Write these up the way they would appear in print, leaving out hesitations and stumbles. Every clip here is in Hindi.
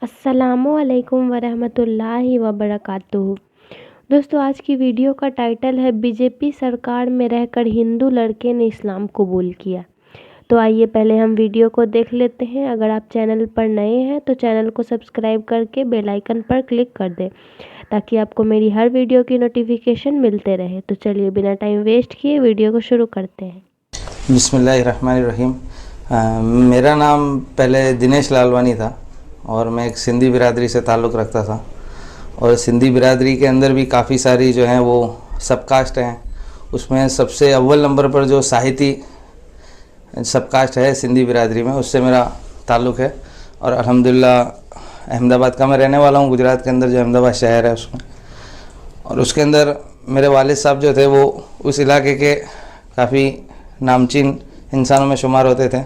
अस्सलामुअलैकुम वरहमतुल्लाहि वबरकातुहू। दोस्तों, आज की वीडियो का टाइटल है बीजेपी सरकार में रहकर हिंदू लड़के ने इस्लाम कबूल किया। तो आइए पहले हम वीडियो को देख लेते हैं। अगर आप चैनल पर नए हैं तो चैनल को सब्सक्राइब करके बेल आइकन पर क्लिक कर दें ताकि आपको मेरी हर वीडियो की नोटिफिकेशन मिलते रहे। तो चलिए बिना टाइम वेस्ट किए वीडियो को शुरू करते हैं। बिस्मिल्लाहिर्रहमानिर्रहीम। मेरा नाम पहले दिनेश लालवानी था और मैं एक सिंधी बिरादरी से ताल्लुक़ रखता था। और सिंधी बिरादरी के अंदर भी काफ़ी सारी जो हैं वो सब कास्ट हैं। उसमें सबसे अव्वल नंबर पर जो साहिती सब कास्ट है सिंधी बिरादरी में, उससे मेरा ताल्लुक़ है। और अल्हम्दुलिल्लाह अहमदाबाद का मैं रहने वाला हूँ, गुजरात के अंदर जो अहमदाबाद शहर है उसमें। और उसके अंदर मेरे वालिद साहब जो थे वो उस इलाके के काफ़ी नामचीन इंसानों में शुमार होते थे।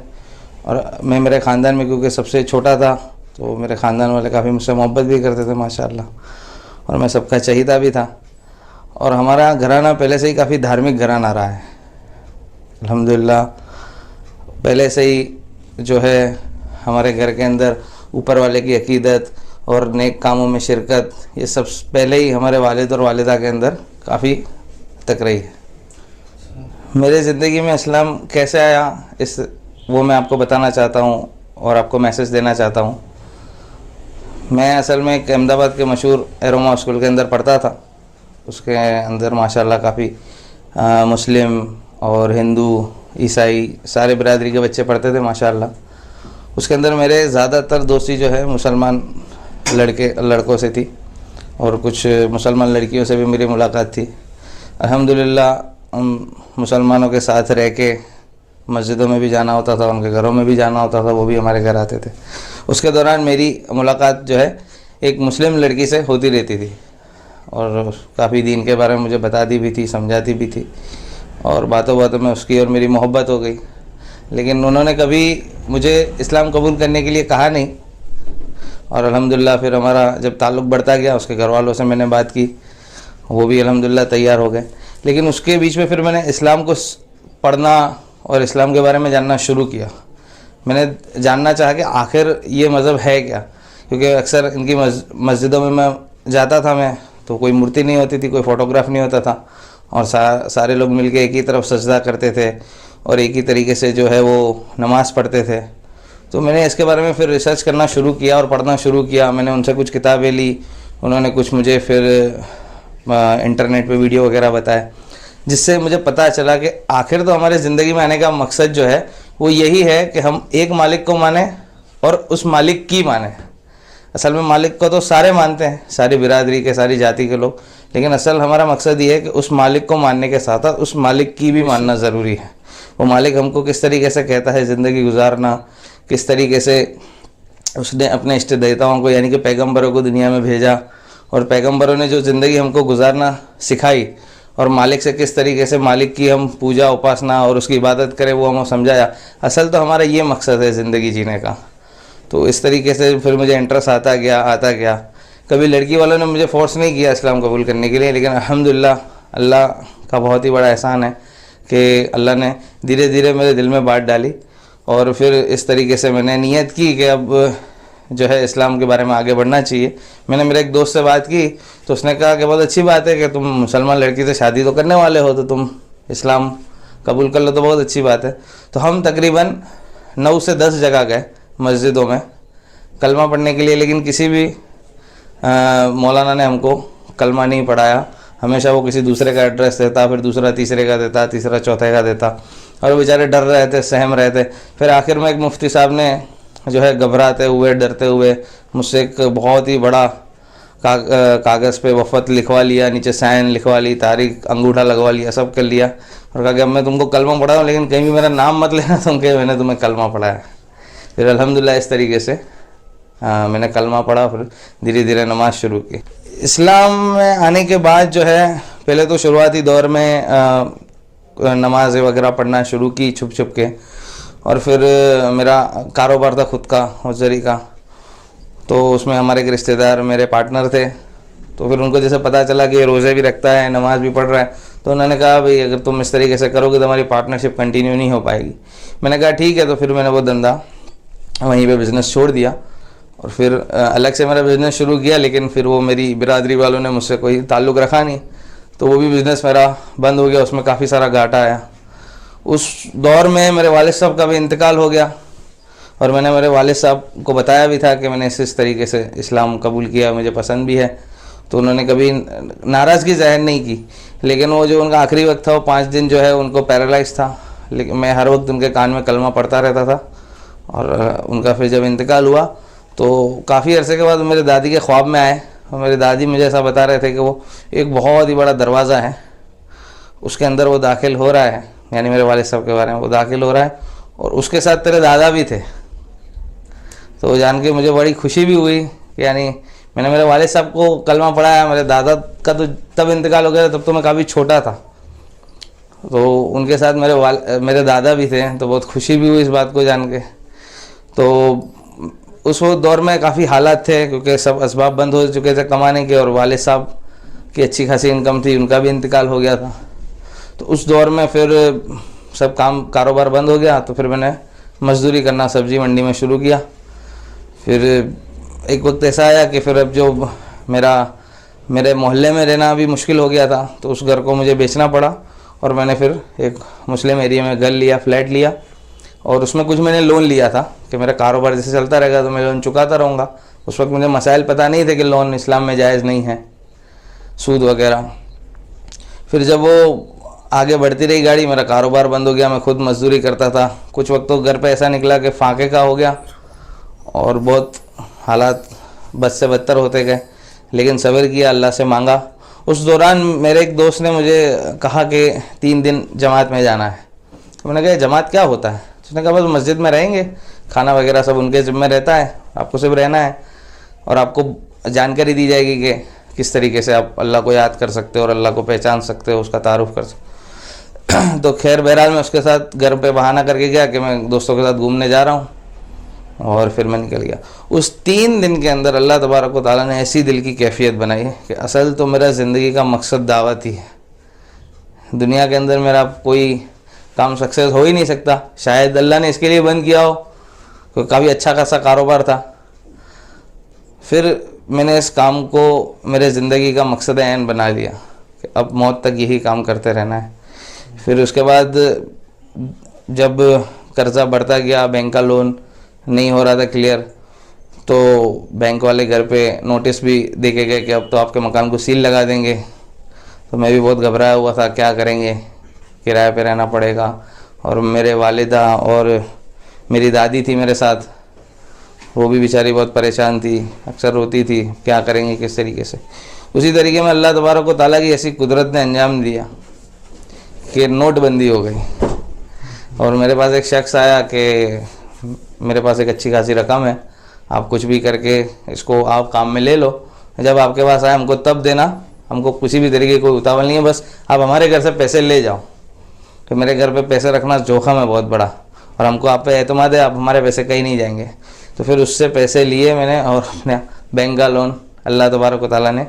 और मैं मेरे ख़ानदान में क्योंकि सबसे छोटा था तो मेरे ख़ानदान वाले काफ़ी मुझसे मोहब्बत भी करते थे माशाअल्लाह, और मैं सबका चहीता भी था। और हमारा घराना पहले से ही काफ़ी धार्मिक घराना रहा है अल्हम्दुलिल्लाह। पहले से ही जो है हमारे घर के अंदर ऊपर वाले की अकीदत और नेक कामों में शिरकत, ये सब पहले ही हमारे वालिद और वालिदा के अंदर काफ़ी तक रही है। मेरे ज़िंदगी में इस्लाम कैसे आया वो मैं आपको बताना चाहता हूँ और आपको मैसेज देना चाहता हूँ। मैं असल में एक अहमदाबाद के मशहूर एरोमा स्कूल के अंदर पढ़ता था। उसके अंदर माशाल्लाह काफ़ी मुस्लिम और हिंदू ईसाई सारे बिरादरी के बच्चे पढ़ते थे माशाल्लाह। उसके अंदर मेरे ज़्यादातर दोस्ती जो है मुसलमान लड़कों से थी और कुछ मुसलमान लड़कियों से भी मेरी मुलाकात थी। अल्हम्दुलिल्लाह मुसलमानों के साथ रह के मस्जिदों में भी जाना होता था, उनके घरों में भी जाना होता था, वो भी हमारे घर आते थे। उसके दौरान मेरी मुलाकात जो है एक मुस्लिम लड़की से होती रहती थी और काफ़ी दीन के बारे में मुझे बताती भी थी, समझाती भी थी, और बातों बातों में उसकी और मेरी मोहब्बत हो गई। लेकिन उन्होंने कभी मुझे इस्लाम कबूल करने के लिए कहा नहीं। और अल्हम्दुलिल्लाह फिर हमारा जब ताल्लुक़ बढ़ता गया, उसके घर वालों से मैंने बात की, वो भी अल्हम्दुलिल्लाह तैयार हो गए। लेकिन उसके बीच में फिर मैंने इस्लाम को पढ़ना और इस्लाम के बारे में जानना शुरू किया। मैंने जानना चाहा कि आखिर ये मज़हब है क्या, क्योंकि अक्सर इनकी मस्जिदों में मैं जाता था मैं तो कोई मूर्ति नहीं होती थी, कोई फ़ोटोग्राफ नहीं होता था, और सारे लोग मिलकर एक ही तरफ सजदा करते थे और एक ही तरीके से जो है वो नमाज़ पढ़ते थे। तो मैंने इसके बारे में फिर रिसर्च करना शुरू किया और पढ़ना शुरू किया। मैंने उनसे कुछ किताबें ली, उन्होंने कुछ मुझे फिर इंटरनेट पे वीडियो वगैरह बताए, जिससे मुझे पता चला कि आखिर तो हमारे ज़िंदगी में आने का मकसद जो है वो यही है कि हम एक मालिक को माने और उस मालिक की माने। असल में मालिक को तो सारे मानते हैं, सारी बिरादरी के, सारी जाति के लोग, लेकिन असल हमारा मकसद ये है कि उस मालिक को मानने के साथ साथ उस मालिक की भी मानना ज़रूरी है। वो मालिक हमको किस तरीके से कहता है ज़िंदगी गुजारना, किस तरीके से उसने अपने इष्ट देवताओं को यानी कि पैगम्बरों को दुनिया में भेजा, और पैगम्बरों ने जो ज़िंदगी हमको गुजारना सिखाई, और मालिक से किस तरीके से मालिक की हम पूजा उपासना और उसकी इबादत करें, वो हमें समझाया। असल तो हमारा ये मकसद है ज़िंदगी जीने का। तो इस तरीके से फिर मुझे इंटरेस्ट आता गया। कभी लड़की वालों ने मुझे फ़ोर्स नहीं किया इस्लाम कबूल करने के लिए, लेकिन अल्हम्दुलिल्लाह अल्लाह का बहुत ही बड़ा एहसान है कि अल्लाह ने धीरे धीरे मेरे दिल में बात डाली। और फिर इस तरीके से मैंने नियत की कि अब जो है इस्लाम के बारे में आगे बढ़ना चाहिए। मैंने मेरे एक दोस्त से बात की तो उसने कहा कि बहुत अच्छी बात है कि तुम मुसलमान लड़की से शादी तो करने वाले हो, तो तुम इस्लाम कबूल कर लो तो बहुत अच्छी बात है। तो हम तकरीबन 9 से 10 जगह गए मस्जिदों में कलमा पढ़ने के लिए, लेकिन किसी भी मौलाना ने हमको कलमा नहीं पढ़ाया। हमेशा वो किसी दूसरे का एड्रेस देता, फिर दूसरा तीसरे का देता, तीसरा चौथे का देता, और बेचारे डर रहे थे, सहम रहे थे। फिर आखिर में एक मुफ्ती साहब ने जो है घबराते हुए, डरते हुए मुझसे एक बहुत ही बड़ा कागज़ पे वफ़त लिखवा लिया, नीचे साइन लिखवा ली, तारीख अंगूठा लगवा लिया, सब कर लिया, और कहा कि अब मैं तुमको कलमा पढ़ाऊँ लेकिन कहीं भी मेरा नाम मत लेना तुम कि मैंने तुम्हें कलमा पढ़ाया। फिर अल्हम्दुलिल्लाह इस तरीके से मैंने कलमा पढ़ा, फिर धीरे धीरे नमाज़ शुरू की। इस्लाम में आने के बाद जो है पहले तो शुरुआती दौर में नमाज वगैरह पढ़ना शुरू की छुप छुप के, और फिर मेरा कारोबार था खुद का हौजरी का, तो उसमें हमारे एक रिश्तेदार मेरे पार्टनर थे। तो फिर उनको जैसे पता चला कि ये रोज़े भी रखता है, नमाज भी पढ़ रहा है, तो उन्होंने कहा भाई अगर तुम इस तरीके से करोगे तो हमारी पार्टनरशिप कंटिन्यू नहीं हो पाएगी। मैंने कहा ठीक है, तो फिर मैंने वो धंधा वहीं पे बिज़नेस छोड़ दिया और फिर अलग से मेरा बिज़नेस शुरू किया, लेकिन फिर वो मेरी बिरादरी वालों ने मुझसे कोई ताल्लुक़ रखा नहीं, तो वो भी बिज़नेस मेरा बंद हो गया, उसमें काफ़ी सारा घाटा आया। उस दौर में मेरे वालिद साहब का भी इंतकाल हो गया, और मैंने मेरे वालिद साहब को बताया भी था कि मैंने इस तरीके से इस्लाम कबूल किया, मुझे पसंद भी है। तो उन्होंने कभी नाराज़गी ज़ाहिर नहीं की, लेकिन वो जो उनका आखिरी वक्त था वो 5 दिन जो है उनको पैरालाइज था। लेकिन मैं हर वक्त उनके कान में कलमा पढ़ता रहता था। और उनका फिर जब इंतकाल हुआ तो काफ़ी अरसे के बाद मेरे दादी के ख्वाब में आए, और मेरी दादी मुझे ऐसा बता रहे थे कि वो एक बहुत ही बड़ा दरवाज़ा है, उसके अंदर वो दाखिल हो रहा है, यानी मेरे वालिद साहब के बारे में, वो दाखिल हो रहा है और उसके साथ तेरे दादा भी थे। तो जान के मुझे बड़ी खुशी भी हुई कि यानी मैंने मेरे वालिद साहब को कलमा पढ़ाया। मेरे दादा का तो तब इंतकाल हो गया था, तब तो मैं काफ़ी छोटा था, तो उनके साथ मेरे दादा भी थे, तो बहुत खुशी भी हुई इस बात को जान के। तो उस वो दौर में काफ़ी हालात थे, क्योंकि सब असबाब बंद हो चुके थे कमाने के, और वालिद साहब की अच्छी खासी इनकम थी, उनका भी इंतकाल हो गया था। तो उस दौर में फिर सब कारोबार बंद हो गया, तो फिर मैंने मजदूरी करना सब्ज़ी मंडी में शुरू किया। फिर एक वक्त ऐसा आया कि फिर अब जो मेरे मोहल्ले में रहना भी मुश्किल हो गया था, तो उस घर को मुझे बेचना पड़ा, और मैंने फिर एक मुस्लिम एरिया में घर लिया, फ्लैट लिया, और उसमें कुछ मैंने लोन लिया था कि मेरा कारोबार जैसे चलता रहेगा तो मैं लोन चुकाता रहूँगा। उस वक्त मुझे मसाइल पता नहीं थे कि लोन इस्लाम में जायज़ नहीं है, सूद वगैरह। फिर जब वो आगे बढ़ती रही गाड़ी, मेरा कारोबार बंद हो गया, मैं खुद मजदूरी करता था। कुछ वक्त तो घर पे ऐसा निकला कि फाके का हो गया, और बहुत हालात बद से बदतर होते गए, लेकिन सब्र किया, अल्लाह से मांगा। उस दौरान मेरे एक दोस्त ने मुझे कहा कि 3 दिन जमात में जाना है। तो मैंने कहा जमात क्या होता है? उसने कहा बस मस्जिद में रहेंगे, खाना वगैरह सब उनके ज़िम्मे रहता है, आपको सिर्फ रहना है, और आपको जानकारी दी जाएगी कि किस तरीके से आप अल्लाह को याद कर सकते हो और अल्लाह को पहचान सकते हो, उसका तारुफ कर सकते। तो खैर बहरहाल मैं उसके साथ घर पे बहाना करके गया कि मैं दोस्तों के साथ घूमने जा रहा हूँ, और फिर मैं निकल गया। उस 3 दिन के अंदर अल्लाह तबारक व तआला ने ऐसी दिल की कैफियत बनाई कि असल तो मेरा ज़िंदगी का मकसद दावत ही है। दुनिया के अंदर मेरा कोई काम सक्सेस हो ही नहीं सकता, शायद अल्लाह ने इसके लिए बंद किया हो, क्योंकि काफ़ी अच्छा खासा कारोबार था। फिर मैंने इस काम को मेरे ज़िंदगी का मकसद ऐन बना लिया कि अब मौत तक यही काम करते रहना है। फिर उसके बाद जब कर्ज़ा बढ़ता गया, बैंक का लोन नहीं हो रहा था क्लियर, तो बैंक वाले घर पे नोटिस भी दे के गए कि अब तो आपके मकान को सील लगा देंगे। तो मैं भी बहुत घबराया हुआ था, क्या करेंगे, किराए पे रहना पड़ेगा। और मेरे वालिदा और मेरी दादी थी मेरे साथ, वो भी बेचारी बहुत परेशान थी, अक्सर रोती थी, क्या करेंगे किस तरीके से। उसी तरीके में अल्लाह तबारक व तआला की ऐसी कुदरत ने अंजाम दिया कि नोटबंदी हो गई, और मेरे पास एक शख्स आया कि मेरे पास एक अच्छी खासी रकम है, आप कुछ भी करके इसको आप काम में ले लो, जब आपके पास आए हमको तब देना, हमको किसी भी तरीके की कोई उतावल नहीं है, बस आप हमारे घर से पैसे ले जाओ। तो मेरे घर पे पैसे रखना जोखम है बहुत बड़ा, और हमको आप पे एतमाद है, आप हमारे पैसे कहीं नहीं जाएंगे। तो फिर उससे पैसे लिए मैंने, और अपने बैंक का लोन अल्लाह तबारक व तआला ने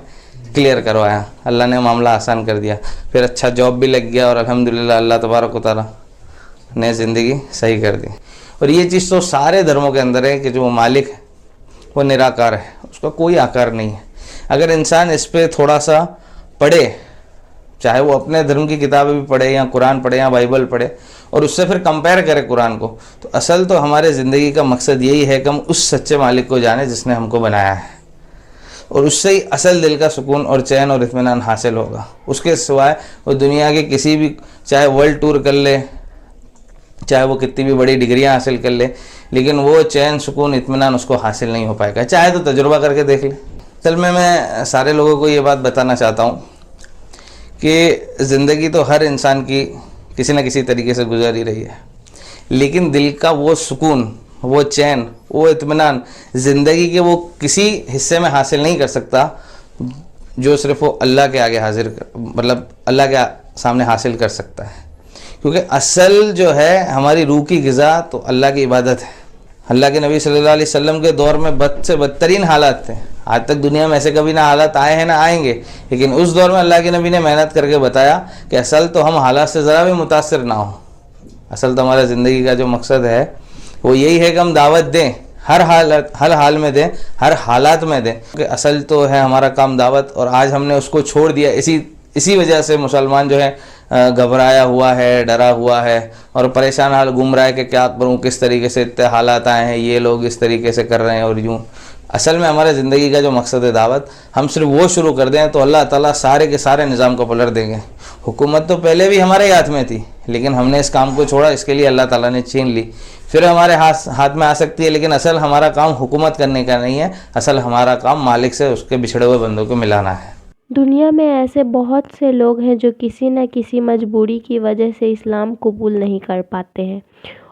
क्लियर करवाया, अल्लाह ने मामला आसान कर दिया। फिर अच्छा जॉब भी लग गया, और अल्हम्दुलिल्लाह अल्लाह तबारक व तआला ने ज़िंदगी सही कर दी। और ये चीज़ तो सारे धर्मों के अंदर है कि जो मालिक है वो निराकार है, उसका कोई आकार नहीं है। अगर इंसान इस पर थोड़ा सा पढ़े, चाहे वो अपने धर्म की किताबें भी पढ़े या कुरान पढ़े या बाइबल पढ़े, और उससे फिर कंपेयर करे कुरान को, तो असल तो हमारे ज़िंदगी का मकसद यही है कि हम उस सच्चे मालिक को जाने जिसने हमको बनाया है, और उससे ही असल दिल का सुकून और चैन और इत्मीनान हासिल होगा। उसके सिवाय वो दुनिया के किसी भी, चाहे वर्ल्ड टूर कर ले, चाहे वो कितनी भी बड़ी डिग्रियां हासिल कर ले, लेकिन वो चैन सुकून इत्मीनान उसको हासिल नहीं हो पाएगा, चाहे तो तजुर्बा करके देख ले। चल मैं सारे लोगों को ये बात बताना चाहता हूँ कि ज़िंदगी तो हर इंसान की किसी न किसी तरीके से गुजर ही रही है, लेकिन दिल का वो सुकून, वो चैन, वो इत्मीनान ज़िंदगी के वो किसी हिस्से में हासिल नहीं कर सकता जो सिर्फ वो अल्लाह के आगे मतलब अल्लाह के सामने हासिल कर सकता है। क्योंकि असल जो है हमारी रूह की ग़िज़ा तो अल्लाह की इबादत है। अल्लाह के नबी सल्लल्लाहु अलैहि वसल्लम के दौर में बद से बदतरीन हालात थे, आज तक दुनिया में ऐसे कभी ना हालात आए हैं ना आएंगे, लेकिन उस दौर में अल्लाह के नबी ने मेहनत करके बताया कि असल तो हम हालात से ज़रा भी मुतासिर ना हो, असल तो हमारा ज़िंदगी का जो मकसद है वो यही है कि हम दावत दें, हर हाल में दें, हर हालात में दें, क्योंकि असल तो है हमारा काम दावत, और आज हमने उसको छोड़ दिया। इसी वजह से मुसलमान जो है घबराया हुआ है, डरा हुआ है और परेशान हाल घूम रहा है कि क्या करूं, किस तरीके से इतने हालात आए हैं, ये लोग इस तरीके से कर रहे हैं और यूं। असल में हमारे ज़िंदगी का जो मकसद है दावत, हम सिर्फ वो शुरू कर दें तो अल्लाह ताला सारे के सारे निज़ाम को पलट देंगे। हुकूमत तो पहले भी हमारे हाथ में थी, लेकिन हमने इस काम को छोड़ा, इसके लिए अल्लाह ताला ने छीन ली। फिर हमारे हाथ में आ सकती है, लेकिन असल हमारा काम हुकूमत करने का नहीं है, असल हमारा काम मालिक से उसके बिछड़े हुए बंदों को मिलाना है। दुनिया में ऐसे बहुत से लोग हैं जो किसी न किसी मजबूरी की वजह से इस्लाम कबूल नहीं कर पाते हैं,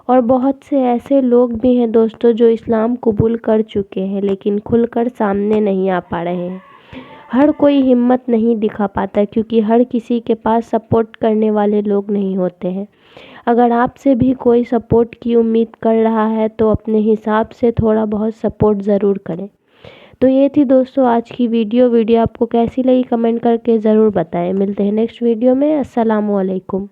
और बहुत से ऐसे लोग भी हैं दोस्तों जो इस्लाम कबूल कर चुके हैं लेकिन खुलकर सामने नहीं आ पा रहे हैं। हर कोई हिम्मत नहीं दिखा पाता क्योंकि हर किसी के पास सपोर्ट करने वाले लोग नहीं होते हैं। अगर आपसे भी कोई सपोर्ट की उम्मीद कर रहा है तो अपने हिसाब से थोड़ा बहुत सपोर्ट ज़रूर करें। तो ये थी दोस्तों आज की वीडियो आपको कैसी लगी कमेंट करके ज़रूर बताएं। मिलते हैं नेक्स्ट वीडियो में। अस्सलामु अलैकुम।